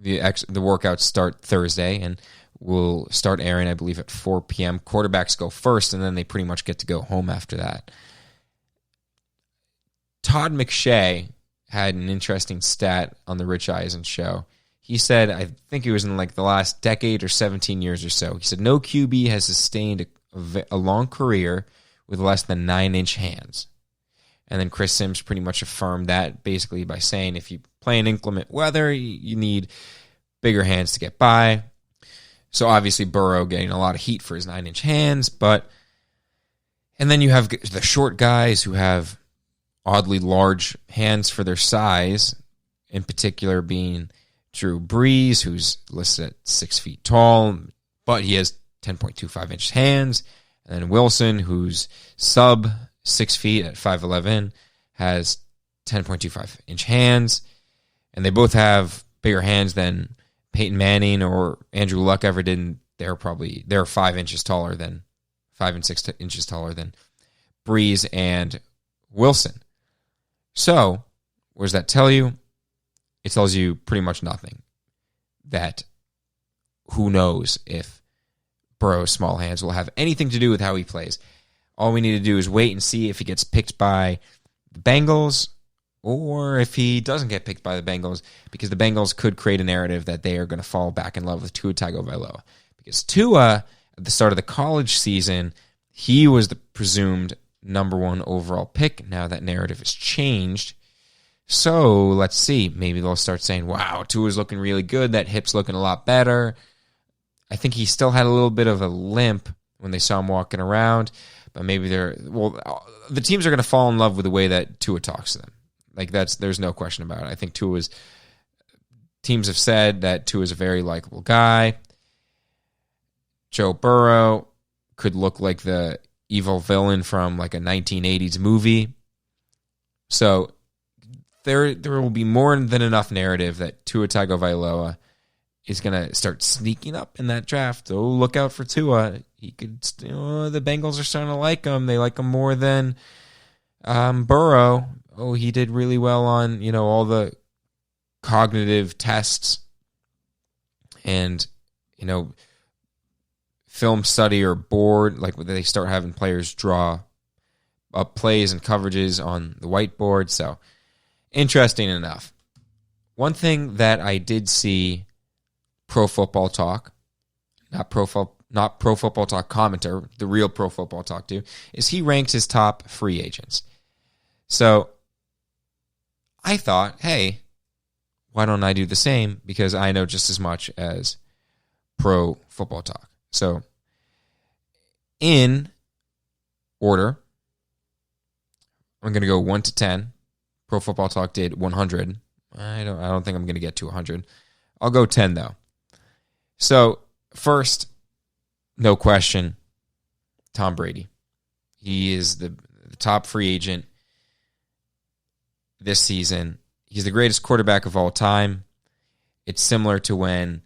the workouts start Thursday and will start airing, I believe, at 4 p.m. Quarterbacks go first, and then they pretty much get to go home after that. Todd McShay had an interesting stat on the Rich Eisen show. He said, I think it was in like the last decade or 17 years or so, he said no QB has sustained a long career with less than 9-inch hands. And then Chris Sims pretty much affirmed that basically by saying if you play in inclement weather, you need bigger hands to get by. So obviously Burrow getting a lot of heat for his 9-inch hands, and then you have the short guys who have oddly large hands for their size, in particular being Drew Brees, who's listed at 6 feet tall, but he has 10.25-inch hands. And then Wilson, who's sub 6 feet at 5'11", has 10.25-inch hands. And they both have bigger hands than Peyton Manning or Andrew Luck ever did. They're 5 inches taller than 5 and 6 inches taller than Brees and Wilson. So, what does that tell you? It tells you pretty much nothing. That who knows if Burrow's small hands will have anything to do with how he plays. All we need to do is wait and see if he gets picked by the Bengals or if he doesn't get picked by the Bengals, because the Bengals could create a narrative that they are going to fall back in love with Tua Tagovailoa. Because Tua, at the start of the college season, he was the presumed number 1 overall pick. Now that narrative has changed. So let's see. Maybe they'll start saying, wow, Tua's looking really good. That hip's looking a lot better. I think he still had a little bit of a limp when they saw him walking around. But maybe the teams are going to fall in love with the way that Tua talks to them. Like there's no question about it. I think teams have said that Tua's a very likable guy. Joe Burrow could look like the evil villain from like a 1980s movie. So there will be more than enough narrative that Tua Tagovailoa is going to start sneaking up in that draft. So look out for Tua. He could. The Bengals are starting to like him. They like him more than Burrow. Oh, he did really well on all the cognitive tests and film study or board, like they start having players draw up plays and coverages on the whiteboard. So interesting enough. One thing that I did see Pro Football Talk, not Pro Football Talk commenter, the real Pro Football Talk do, is he ranked his top free agents. So I thought, hey, why don't I do the same? Because I know just as much as Pro Football Talk. So in order, I'm going to go 1 to 10. Pro Football Talk did 100. I don't think I'm going to get to 100. I'll go 10 though. So first, no question, Tom Brady. He is the top free agent this season. He's the greatest quarterback of all time. It's similar to when,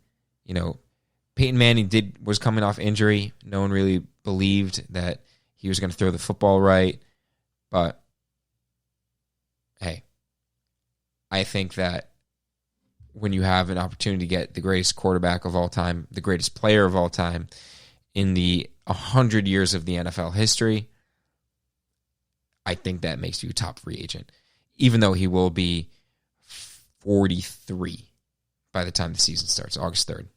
Peyton Manning was coming off injury. No one really believed that he was going to throw the football right. But, hey, I think that when you have an opportunity to get the greatest quarterback of all time, the greatest player of all time in the 100 years of the NFL history, I think that makes you a top free agent, even though he will be 43 by the time the season starts, August 3rd.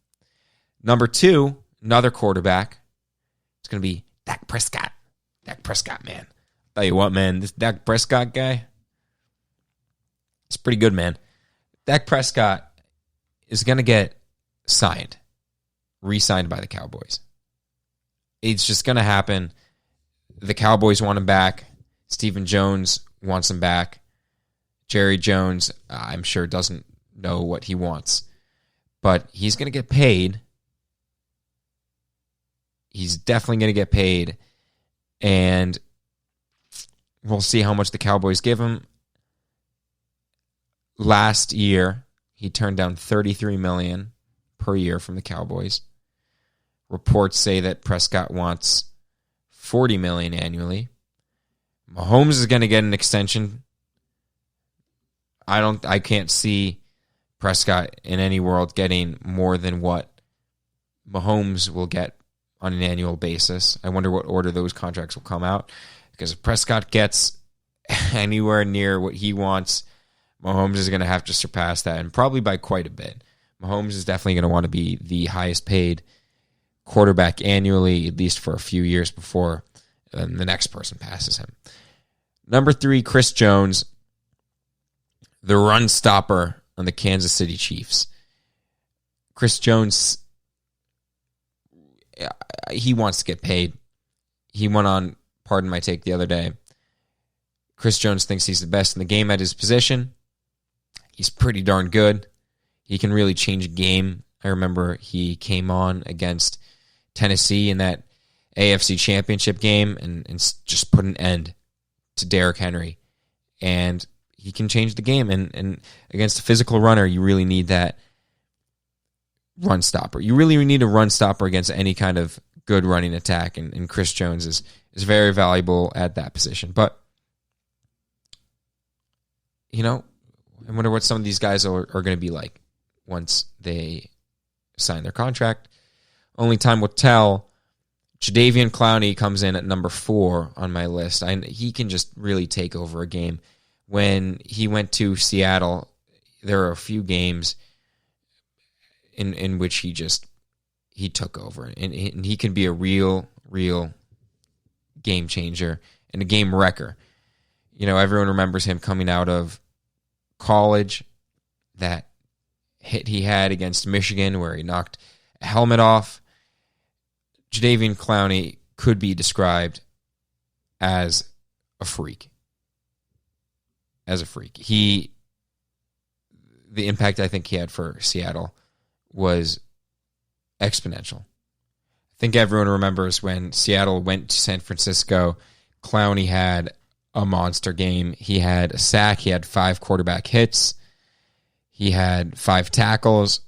Number 2, another quarterback. It's going to be Dak Prescott. Dak Prescott, man. Tell you what, man, this Dak Prescott guy, it's pretty good, man. Dak Prescott is going to get re-signed by the Cowboys. It's just going to happen. The Cowboys want him back. Stephen Jones wants him back. Jerry Jones, I'm sure, doesn't know what he wants. But he's going to get paid. He's definitely going to get paid. And we'll see how much the Cowboys give him. Last year, he turned down $33 million per year from the Cowboys. Reports say that Prescott wants $40 million annually. Mahomes is going to get an extension. I can't see Prescott in any world getting more than what Mahomes will get on an annual basis. I wonder what order those contracts will come out, because if Prescott gets anywhere near what he wants, Mahomes is going to have to surpass that, and probably by quite a bit. Mahomes is definitely going to want to be the highest paid quarterback annually, at least for a few years before the next person passes him. Number 3, Chris Jones, the run stopper on the Kansas City Chiefs. Chris Jones, he wants to get paid. He went on Pardon My Take the other day. Chris Jones thinks he's the best in the game at his position. He's pretty darn good. He can really change a game. I remember he came on against Tennessee in that AFC Championship game and just put an end to Derrick Henry. And he can change the game. And against a physical runner, you really need that run stopper. You really need a run stopper against any kind of good running attack. And Chris Jones is very valuable at that position. But, you know, I wonder what some of these guys are going to be like once they sign their contract. Only time will tell. Jadeveon Clowney comes in at number 4 on my list. He can just really take over a game. When he went to Seattle, there are a few games in which he took over. And he can be a real game changer and a game wrecker. You know, everyone remembers him coming out of college, that hit he had against Michigan where he knocked a helmet off. Jadeveon Clowney could be described as a freak. The impact I think he had for Seattle was exponential. I think everyone remembers when Seattle went to San Francisco, Clowney had a monster game. He had a sack. He had 5 quarterback hits. He had 5 tackles,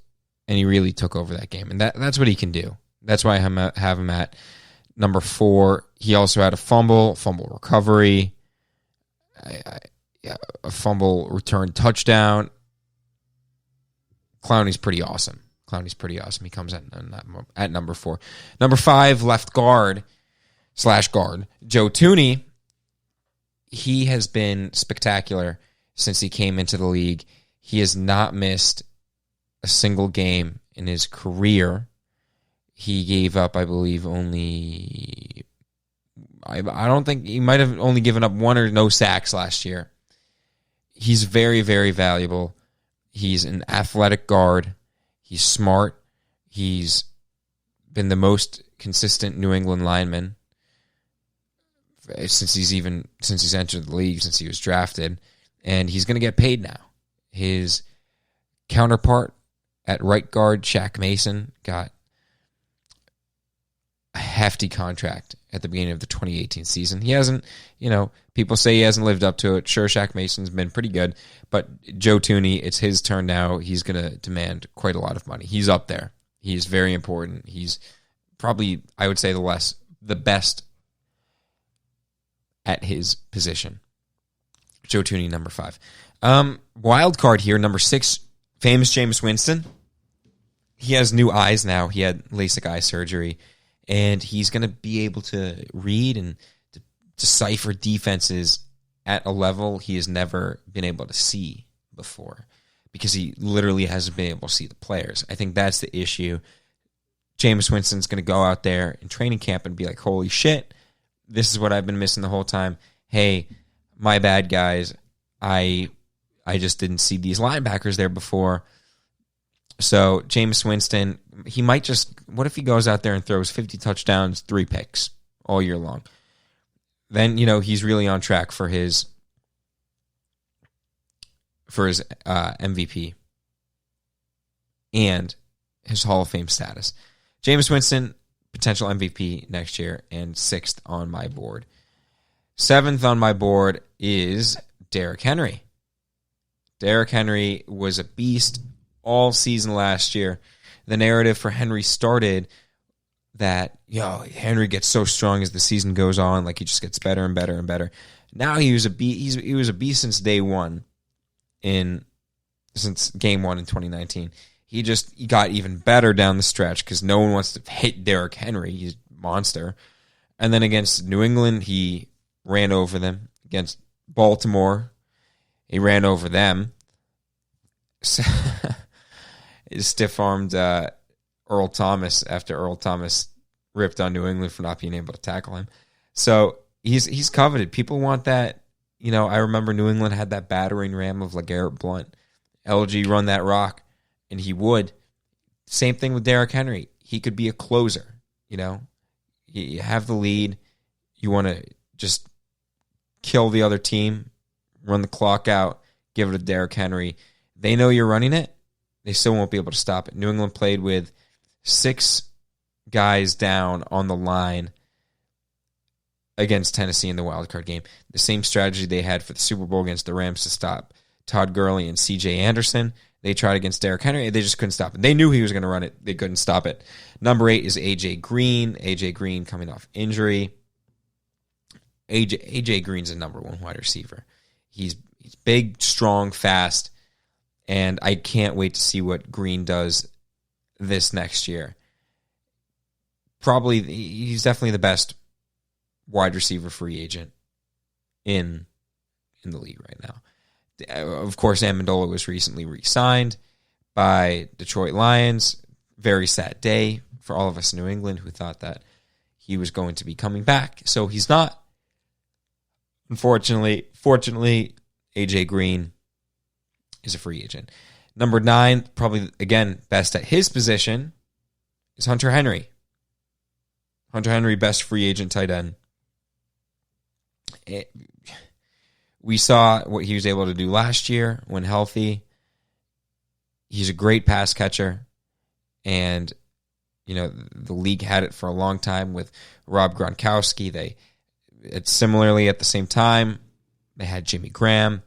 and he really took over that game. And that's what he can do. That's why I have him at number 4. He also had a fumble recovery, a fumble return touchdown. Clowney's pretty awesome. He comes at number 4. Number 5, left guard / guard, Joe Thuney. He has been spectacular since he came into the league. He has not missed a single game in his career. He gave up, I believe, only... I don't think... He might have only given up 1 or no sacks last year. He's very, very valuable. He's an athletic guard. He's smart. He's been the most consistent New England lineman since he's entered the league, since he was drafted, and he's going to get paid now. His counterpart at right guard, Shaq Mason, got a hefty contract at the beginning of the 2018 season. He hasn't, people say he hasn't lived up to it. Sure, Shaq Mason's been pretty good, but Joe Thuney, it's his turn now. He's going to demand quite a lot of money. He's up there. He's very important. He's probably, I would say, the best at his position. Joe Thuney, number 5. Wild card here, number 6, famous Jameis Winston. He has new eyes now. He had LASIK eye surgery, and he's going to be able to read and decipher defenses at a level he has never been able to see before, because he literally hasn't been able to see the players. I think that's the issue. Jameis Winston's going to go out there in training camp and be like, holy shit, this is what I've been missing the whole time. Hey, my bad, guys. I just didn't see these linebackers there before. So Jameis Winston, he might what if he goes out there and throws 50 touchdowns, 3 picks all year long? Then, he's really on track for his MVP and his Hall of Fame status. Jameis Winston, potential MVP next year, and 6th on my board. 7th on my board is Derrick Henry. Derrick Henry was a beast all season last year. The narrative for Henry started that, Henry gets so strong as the season goes on, like he just gets better and better and better. Now he was a beast since day one in since game 1 in 2019. He got even better down the stretch because no one wants to hit Derrick Henry. He's a monster. And then against New England, he ran over them. Against Baltimore, he ran over them. He stiff-armed Earl Thomas after Earl Thomas ripped on New England for not being able to tackle him. So he's coveted. People want that. I remember New England had that battering ram of LeGarrette Blount. LG run that rock, and he would. Same thing with Derrick Henry. He could be a closer. You have the lead. You want to just kill the other team, run the clock out, give it to Derrick Henry. They know you're running it. They still won't be able to stop it. New England played with 6 guys down on the line against Tennessee in the wildcard game. The same strategy they had for the Super Bowl against the Rams to stop Todd Gurley and C.J. Anderson. They tried against Derrick Henry. They just couldn't stop it. They knew he was going to run it. They couldn't stop it. Number 8 is A.J. Green. A.J. Green coming off injury. A.J. Green's a number 1 wide receiver. He's big, strong, fast, and I can't wait to see what Green does this next year. Probably, he's definitely the best wide receiver free agent in the league right now. Of course, Amendola was recently re-signed by Detroit Lions. Very sad day for all of us in New England who thought that he was going to be coming back. So he's not. Fortunately, A.J. Green is a free agent. Number 9, probably, again, best at his position, is Hunter Henry. Hunter Henry, best free agent tight end. We saw what he was able to do last year when healthy. He's a great pass catcher. And, the league had it for a long time with Rob Gronkowski. It's similarly at the same time, they had Jimmy Graham.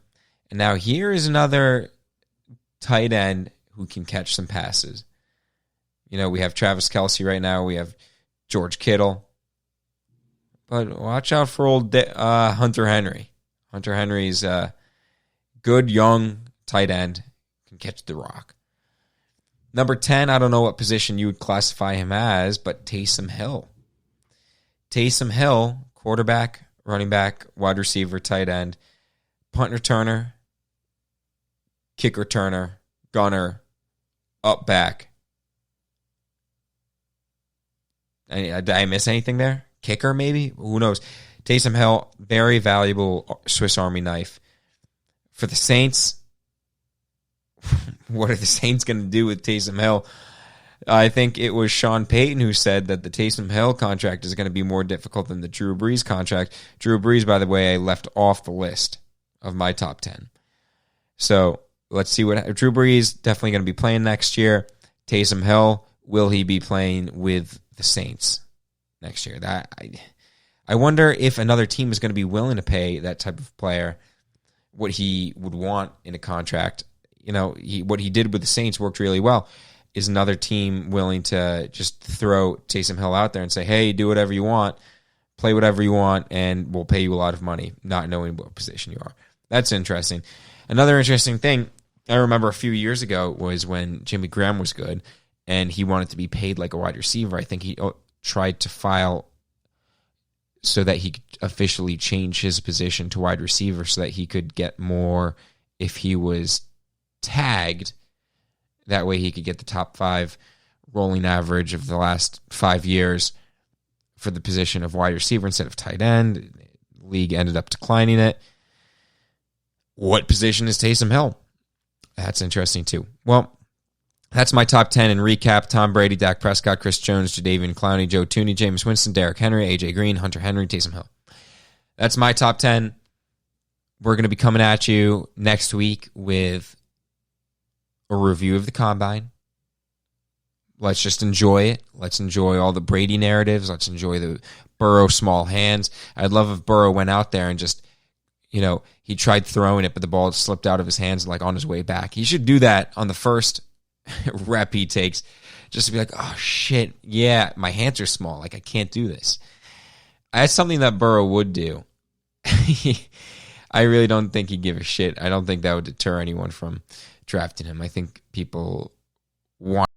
And now here is another tight end who can catch some passes. We have Travis Kelce right now. We have George Kittle. But watch out for old Hunter Henry. Hunter Henry's a good, young tight end. Can catch the rock. Number 10, I don't know what position you would classify him as, but Taysom Hill. Taysom Hill, quarterback, running back, wide receiver, tight end, punt returner, kick returner, gunner, up back. Did I miss anything there? Kicker, maybe? Who knows? Taysom Hill, very valuable Swiss Army knife. For the Saints, what are the Saints going to do with Taysom Hill? I think it was Sean Payton who said that the Taysom Hill contract is going to be more difficult than the Drew Brees contract. Drew Brees, by the way, I left off the list of my top 10. So let's see what Drew Brees definitely going to be playing next year. Taysom Hill, will he be playing with the Saints next year? I wonder if another team is going to be willing to pay that type of player what he would want in a contract. What he did with the Saints worked really well. Is another team willing to just throw Taysom Hill out there and say, hey, do whatever you want, play whatever you want, and we'll pay you a lot of money, not knowing what position you are? That's interesting. Another interesting thing I remember a few years ago was when Jimmy Graham was good and he wanted to be paid like a wide receiver. I think he tried to file so that he could officially change his position to wide receiver so that he could get more if he was tagged. That way he could get the top 5 rolling average of the last 5 years for the position of wide receiver instead of tight end. The league ended up declining it. What position is Taysom Hill? That's interesting too. Well, that's my top 10 in recap. Tom Brady, Dak Prescott, Chris Jones, Jadeveon Clowney, Joe Tooney, Jameis Winston, Derrick Henry, A.J. Green, Hunter Henry, Taysom Hill. That's my top 10. We're going to be coming at you next week with a review of the Combine. Let's just enjoy it. Let's enjoy all the Brady narratives. Let's enjoy the Burrow small hands. I'd love if Burrow went out there and just, he tried throwing it, but the ball slipped out of his hands like on his way back. He should do that on the first rep he takes, just to be like, oh shit, yeah, my hands are small. Like I can't do this. That's something that Burrow would do. I really don't think he'd give a shit. I don't think that would deter anyone from drafting him. I think people want